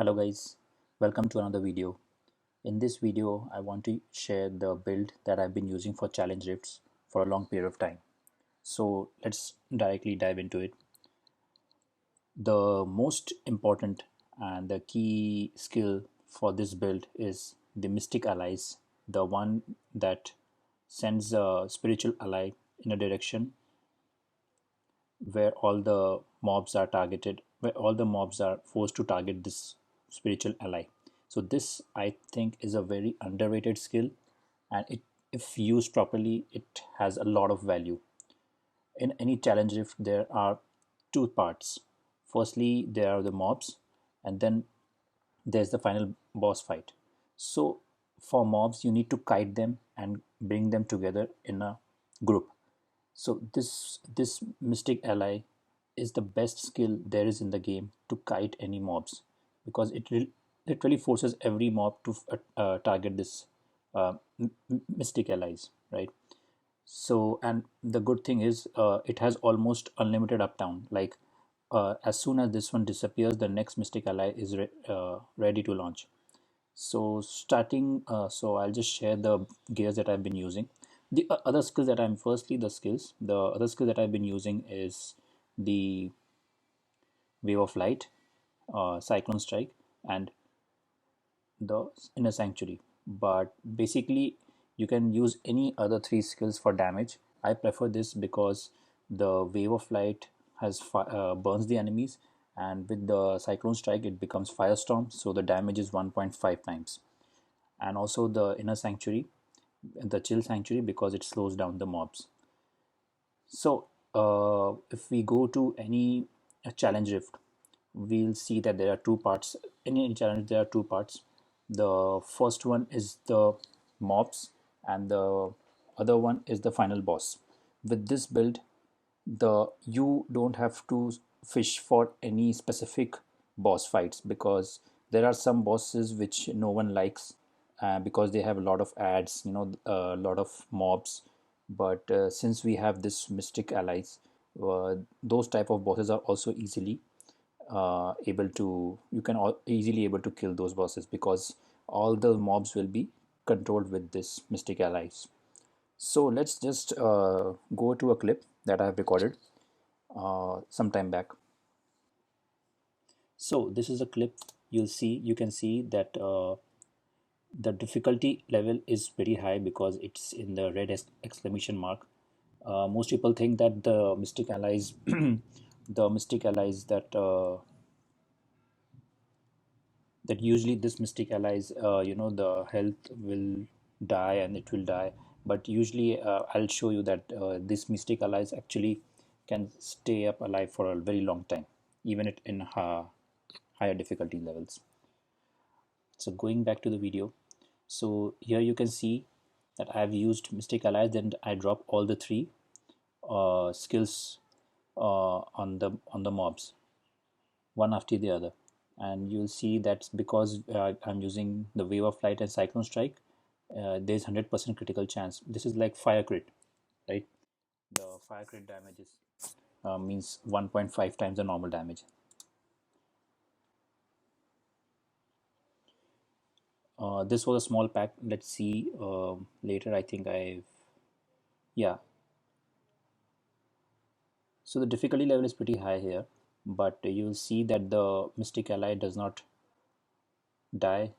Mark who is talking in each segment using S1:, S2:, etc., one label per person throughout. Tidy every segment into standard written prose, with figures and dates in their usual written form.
S1: Hello guys, welcome to another video. In this video, I want to share the build that I've been using for challenge rifts for a long period of time. So let's directly dive into it. The most important and the key skill for this build is the Mystic Allies, the one that sends a spiritual ally in a direction where all the mobs are targeted, where all the mobs are forced to target this spiritual ally. So this, I think, is a very underrated skill, and if used properly, it has a lot of value. In any challenge rift, there are two parts. Firstly, there are the mobs, and then there's the final boss fight. So for mobs, you need to kite them and bring them together in a group. So this Mystic Ally is the best skill there is in the game to kite any mobs, because it literally forces every mob to target this Mystic Allies, right? So, and the good thing is it has almost unlimited uptown. Like as soon as this one disappears, the next Mystic Ally is ready to launch. So I'll just share the gears that I've been using. The other skills that I'm firstly the skills. The other skill that I've been using is the Wave of Light, Cyclone Strike, and the Inner Sanctuary. But basically, you can use any other three skills for damage. I prefer this because the Wave of Light burns the enemies, and with the Cyclone Strike, it becomes Firestorm, so the damage is 1.5 times. And also the Inner Sanctuary, the Chill Sanctuary, because it slows down the mobs. So if we go to any challenge rift, we'll see that there are two parts. In any challenge, there are two parts. The first one is the mobs, and the other one is the final boss. With this build, the you don't have to fish for any specific boss fights, because there are some bosses which no one likes because they have a lot of ads, a lot of mobs. But since we have this Mystic Allies, those type of bosses are also easily able to you can easily able to kill those bosses, because all the mobs will be controlled with this Mystic Allies. So let's just go to a clip that I have recorded some time back. So this is a clip. You can see that the difficulty level is very high because it's in the red exclamation mark. Most people think that the Mystic Allies, the Mystic Allies that usually this Mystic Allies, the health will die and it will die. But usually, I'll show you that this Mystic Allies actually can stay up alive for a very long time, even in higher difficulty levels. So going back to the video, so here you can see that I've used Mystic Allies, then I drop all the three skills on the mobs, one after the other. And you'll see that's because I'm using the Wave of Light and Cyclone Strike. There's 100% critical chance. This is like fire crit, right? The fire crit damage is means 1.5 times the normal damage. This was a small pack. Let's see later. I think yeah. So the difficulty level is pretty high here, but you'll see that the Mystic Ally does not die,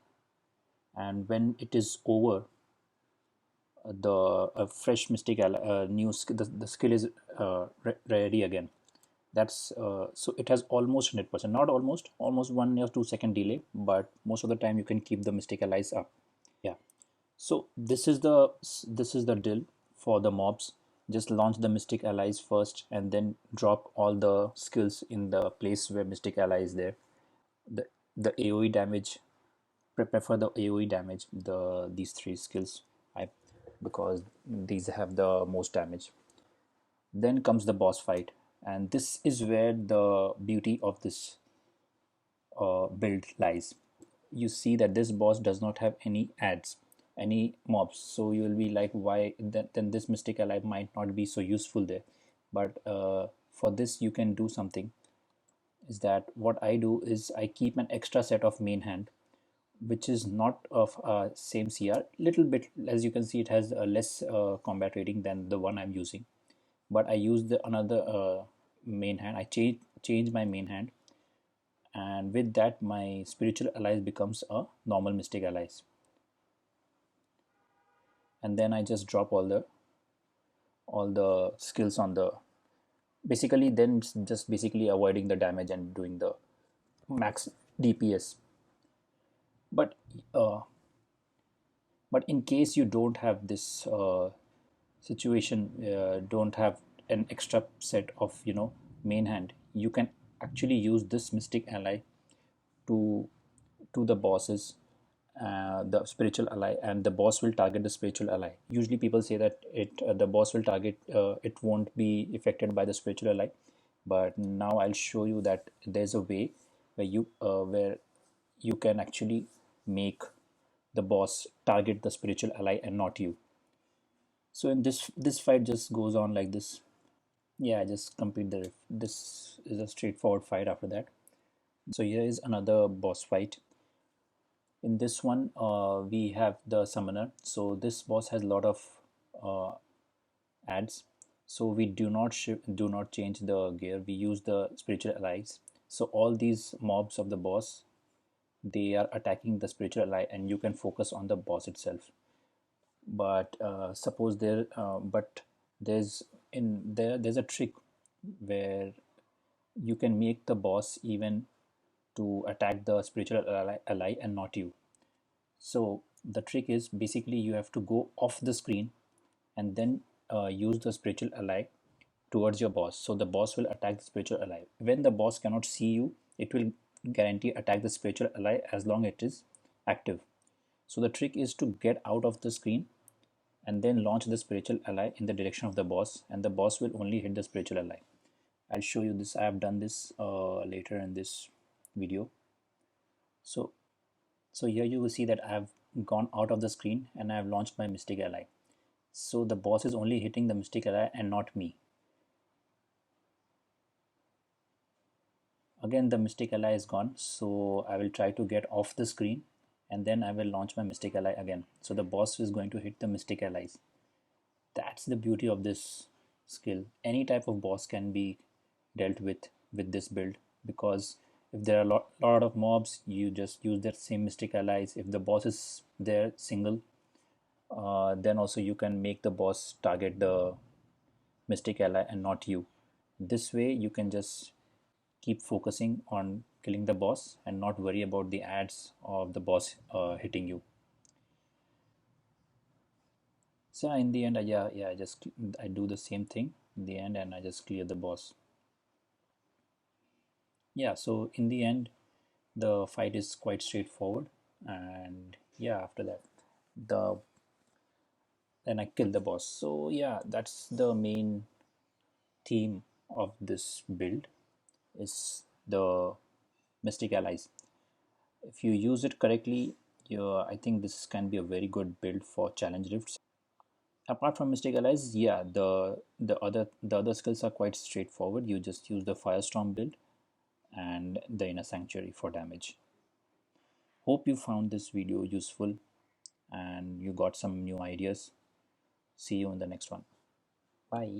S1: and when it is over, the fresh Mystic Ally, the skill is ready again. That's so it has almost 100%, not almost 1 or 2 second delay, but most of the time you can keep the Mystic Allies up. Yeah. So this is the deal for the mobs. Just launch the Mystic Allies first, and then drop all the skills in the place where Mystic Ally is there. The the AoE damage, prefer the AoE damage. These three skills, I because these have the most damage. Then comes the boss fight, and this is where the beauty of this build lies. You see that this boss does not have any ads, any mobs, so you will be like, why then this Mystic Ally might not be so useful there. But for this you can do something. is that what I do is I keep an extra set of main hand, which is not of same CR. Little bit, as you can see, it has a less combat rating than the one I'm using. But I use the another main hand. I change my main hand, and with that, my spiritual allies becomes a normal mystic allies. And then I just drop all the skills on the, basically then it's just basically avoiding the damage and doing the max DPS. But uh, but in case you don't have this situation, don't have an extra set of main hand, you can actually use this mystic ally to the bosses, the spiritual ally, and the boss will target the spiritual ally. Usually people say that the boss will target, it won't be affected by the spiritual ally, but now I'll show you that there's a way where you can actually make the boss target the spiritual ally and not you. So in this fight just goes on like this. Yeah, I just complete this is a straightforward fight after that. So here is another boss fight. In this one, we have the summoner. So this boss has a lot of uh, ads. So we do not change the gear. We use the spiritual allies. So all these mobs of the boss, they are attacking the spiritual ally, and you can focus on the boss itself. But suppose but there's a trick where you can make the boss even to attack the spiritual ally and not you. So the trick is basically you have to go off the screen and then use the spiritual ally towards your boss. So the boss will attack the spiritual ally. When the boss cannot see you, it will guarantee attack the spiritual ally as long as it is active. So the trick is to get out of the screen and then launch the spiritual ally in the direction of the boss, and the boss will only hit the spiritual ally. I'll show you this. I have done this later in this video. So so here you will see that I have gone out of the screen and I have launched my mystic ally. So the boss is only hitting the mystic ally and not me. Again, the mystic ally is gone, so I will try to get off the screen and then I will launch my mystic ally again. So the boss is going to hit the mystic allies. That's the beauty of this skill. Any type of boss can be dealt with this build, because if there are lot of mobs, you just use that same mystic allies. If the boss is there single, then also you can make the boss target the mystic ally and not you. This way you can just keep focusing on killing the boss and not worry about the ads of the boss hitting you. So in the end, yeah, I do the same thing in the end, and I just clear the boss. Yeah, so in the end, the fight is quite straightforward, and yeah, after that, the then I kill the boss. So yeah, that's the main theme of this build, is the mystic allies. If you use it correctly, I think this can be a very good build for challenge rifts. Apart from mystic allies, yeah, the other skills are quite straightforward. You just use the firestorm build and the inner sanctuary for damage. Hope you found this video useful and you got some new ideas. See you in the next one. Bye.